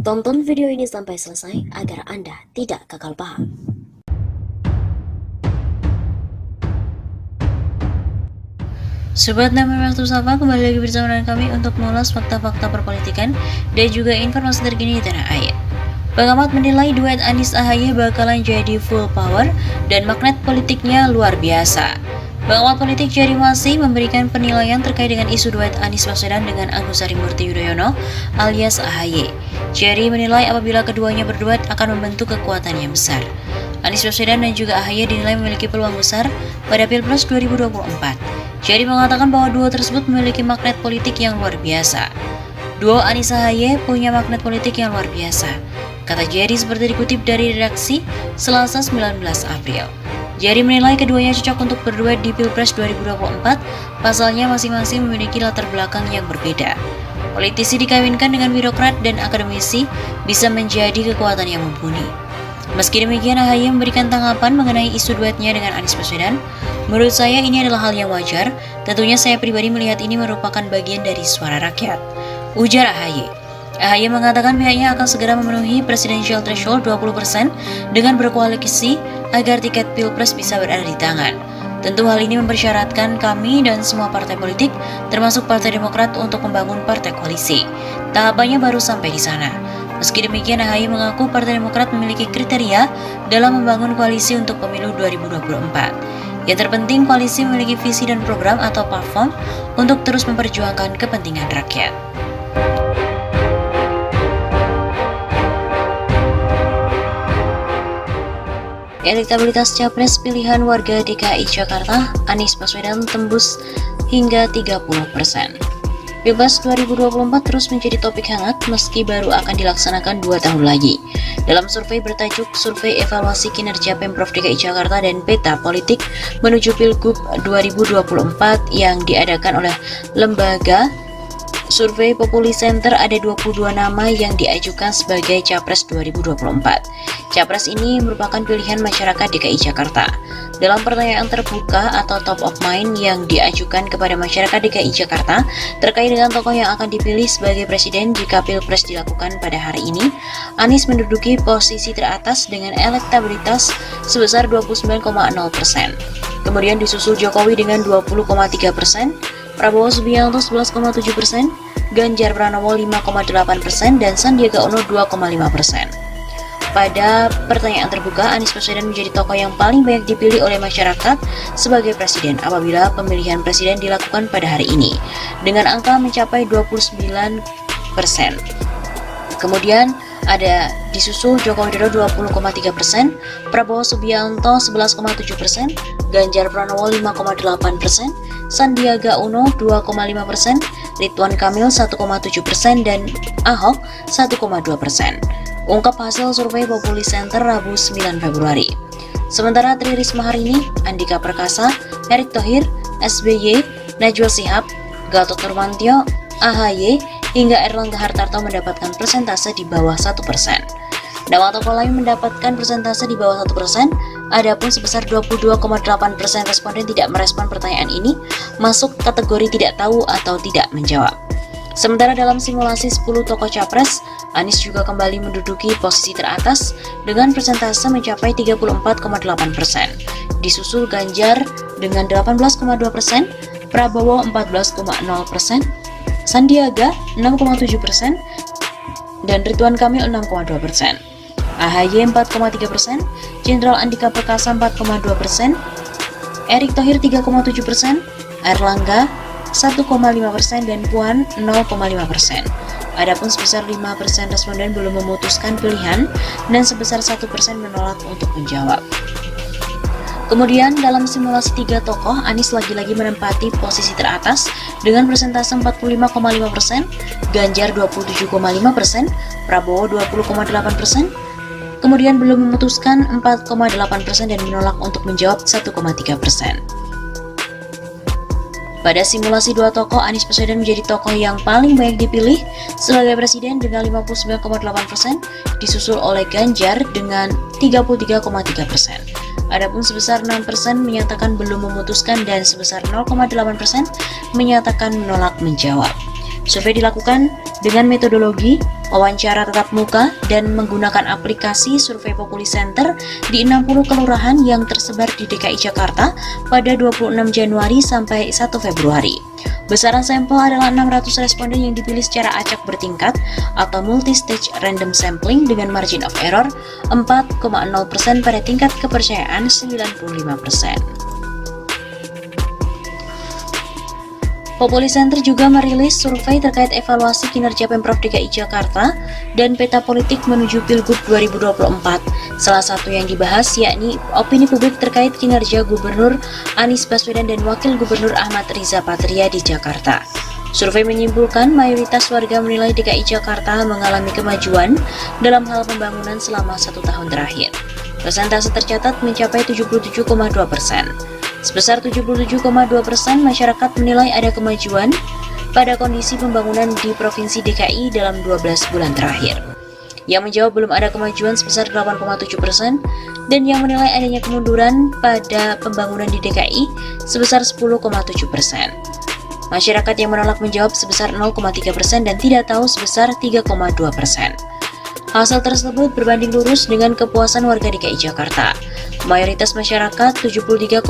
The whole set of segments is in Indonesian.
Tonton video ini sampai selesai agar Anda tidak gagal paham. Sobat Nama Waktu Sapa, kembali lagi bersama dengan kami untuk mengulas fakta-fakta perpolitikan dan juga informasi terkini di tanah air. Pengamat menilai duet Anies Ahaye bakalan jadi full power dan magnet politiknya luar biasa. Pengamat politik Jerry masih memberikan penilaian terkait dengan isu duet Anies Baswedan dengan Agus Harimurti Yudhoyono alias Ahaye. Jerry menilai apabila keduanya berduet akan membentuk kekuatan yang besar. Anies Baswedan dan juga Ahaye dinilai memiliki peluang besar pada Pilpres 2024. Jerry mengatakan bahwa duo tersebut memiliki magnet politik yang luar biasa. Duo Anies Ahaye punya magnet politik yang luar biasa, kata Jerry seperti dikutip dari redaksi Selasa 19 April. Jerry menilai keduanya cocok untuk berduet di Pilpres 2024, pasalnya masing-masing memiliki latar belakang yang berbeda. Politisi dikawinkan dengan birokrat dan akademisi bisa menjadi kekuatan yang mumpuni. Meski demikian, Ahaye memberikan tanggapan mengenai isu duetnya dengan Anies Baswedan. Menurut saya ini adalah hal yang wajar, tentunya saya pribadi melihat ini merupakan bagian dari suara rakyat, ujar Ahaye. Ahaye mengatakan pihaknya akan segera memenuhi presidential threshold 20% dengan berkoalisi agar tiket Pilpres bisa berada di tangan. Tentu hal ini mempersyaratkan kami dan semua partai politik, termasuk Partai Demokrat, untuk membangun partai koalisi. Tahapannya baru sampai di sana. Meski demikian, Ahaye mengaku Partai Demokrat memiliki kriteria dalam membangun koalisi untuk pemilu 2024. Yang terpenting, koalisi memiliki visi dan program atau platform untuk terus memperjuangkan kepentingan rakyat. Elektabilitas capres pilihan warga DKI Jakarta, Anies Baswedan tembus hingga 30%. Pilpres 2024 terus menjadi topik hangat meski baru akan dilaksanakan 2 tahun lagi. Dalam survei bertajuk Survei Evaluasi Kinerja Pemprov DKI Jakarta dan Peta Politik menuju Pilgub 2024 yang diadakan oleh lembaga Survei Populi Center, ada 22 nama yang diajukan sebagai Capres 2024. Capres ini merupakan pilihan masyarakat DKI Jakarta. Dalam pertanyaan terbuka atau top of mind yang diajukan kepada masyarakat DKI Jakarta terkait dengan tokoh yang akan dipilih sebagai presiden jika Pilpres dilakukan pada hari ini, Anies menduduki posisi teratas dengan elektabilitas sebesar 29,0%. Kemudian disusul Jokowi dengan 20,3%, Prabowo Subianto 11,7%, Ganjar Pranowo 5,8%, dan Sandiaga Uno 2,5%. Pada pertanyaan terbuka, Anies Baswedan menjadi tokoh yang paling banyak dipilih oleh masyarakat sebagai presiden apabila pemilihan presiden dilakukan pada hari ini, dengan angka mencapai 29%. Kemudian ada disusul Jokowi Dodo 20,3%, Prabowo Subianto 11,7%, Ganjar Pranowo 5,8%, Sandiaga Uno 2,5%, Ridwan Kamil 1,7%, dan Ahok 1,2%. Ungkap hasil survei Populi Center Rabu 9 Februari. Sementara Tri Risma hari ini, Andika Perkasa, Erick Thohir, SBY, Najwa Shihab, Gatot Nurmantio, Ahaye, hingga Erlangga Hartarto mendapatkan persentase di bawah 1%. Nama tokoh lain mendapatkan persentase di bawah 1%, adapun sebesar 22,8% responden tidak merespon pertanyaan ini, masuk kategori tidak tahu atau tidak menjawab. Sementara dalam simulasi 10 tokoh capres, Anies juga kembali menduduki posisi teratas dengan persentase mencapai 34,8%. Disusul Ganjar dengan 18,2%, Prabowo 14,0%, Sandiaga 6,7%, dan Ridwan Kamil 6,2%. Ahaye 4,3%, Jenderal Andika Perkasa 4,2%, Erick Thohir 3,7%, Erlangga 1,5%, dan Puan 0,5%. Adapun sebesar 5% responden belum memutuskan pilihan dan sebesar 1% menolak untuk menjawab. Kemudian dalam simulasi 3 tokoh, Anies lagi-lagi menempati posisi teratas dengan persentase 45,5%, Ganjar 27,5%, Prabowo 20,8%, kemudian belum memutuskan 4,8% dan menolak untuk menjawab 1,3%. Pada simulasi 2 tokoh, Anies Baswedan menjadi tokoh yang paling banyak dipilih sebagai presiden dengan 59,8%, disusul oleh Ganjar dengan 33,3%. Adapun sebesar 6% menyatakan belum memutuskan dan sebesar 0,8% menyatakan menolak menjawab. Survei dilakukan dengan metodologi wawancara tatap muka, dan menggunakan aplikasi survei Populi Center di 60 kelurahan yang tersebar di DKI Jakarta pada 26 Januari sampai 1 Februari. Besaran sampel adalah 600 responden yang dipilih secara acak bertingkat atau multi-stage random sampling dengan margin of error 4,0% pada tingkat kepercayaan 95%. Populi Center juga merilis survei terkait evaluasi kinerja Pemprov DKI Jakarta dan peta politik menuju Pilgub 2024. Salah satu yang dibahas yakni opini publik terkait kinerja Gubernur Anies Baswedan dan Wakil Gubernur Ahmad Riza Patria di Jakarta. Survei menyimpulkan mayoritas warga menilai DKI Jakarta mengalami kemajuan dalam hal pembangunan selama 1 tahun terakhir. Persentase tercatat mencapai 77,2%. Sebesar 77,2% masyarakat menilai ada kemajuan pada kondisi pembangunan di Provinsi DKI dalam 12 bulan terakhir. Yang menjawab belum ada kemajuan sebesar 8,7% dan yang menilai adanya kemunduran pada pembangunan di DKI sebesar 10,7%. Masyarakat yang menolak menjawab sebesar 0,3% dan tidak tahu sebesar 3,2%. Hasil tersebut berbanding lurus dengan kepuasan warga DKI Jakarta. Mayoritas masyarakat 73,3%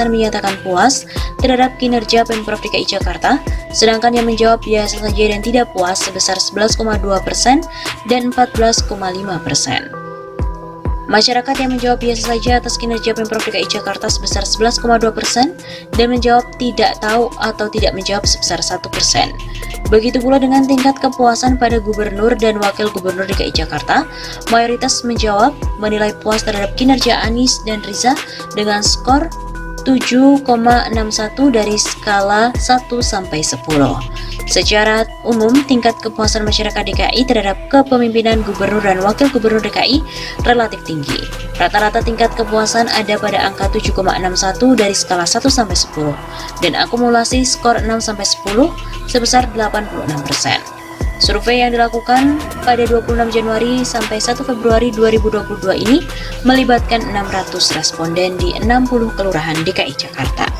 menyatakan puas terhadap kinerja Pemprov DKI Jakarta, sedangkan yang menjawab biasa saja dan tidak puas sebesar 11,2% dan 14,5%. Masyarakat yang menjawab biasa saja atas kinerja Pemprov DKI Jakarta sebesar 11,2% dan menjawab tidak tahu atau tidak menjawab sebesar 1%. Begitu pula dengan tingkat kepuasan pada Gubernur dan Wakil Gubernur DKI Jakarta, mayoritas menjawab menilai puas terhadap kinerja Anies dan Riza dengan skor 7,61 dari skala 1 sampai 10. Secara umum, tingkat kepuasan masyarakat DKI terhadap kepemimpinan Gubernur dan Wakil Gubernur DKI relatif tinggi. Rata-rata tingkat kepuasan ada pada angka 7,61 dari skala 1 sampai 10 dan akumulasi skor 6 sampai 10 sebesar 86%. Survei yang dilakukan pada 26 Januari sampai 1 Februari 2022 ini melibatkan 600 responden di 60 kelurahan DKI Jakarta.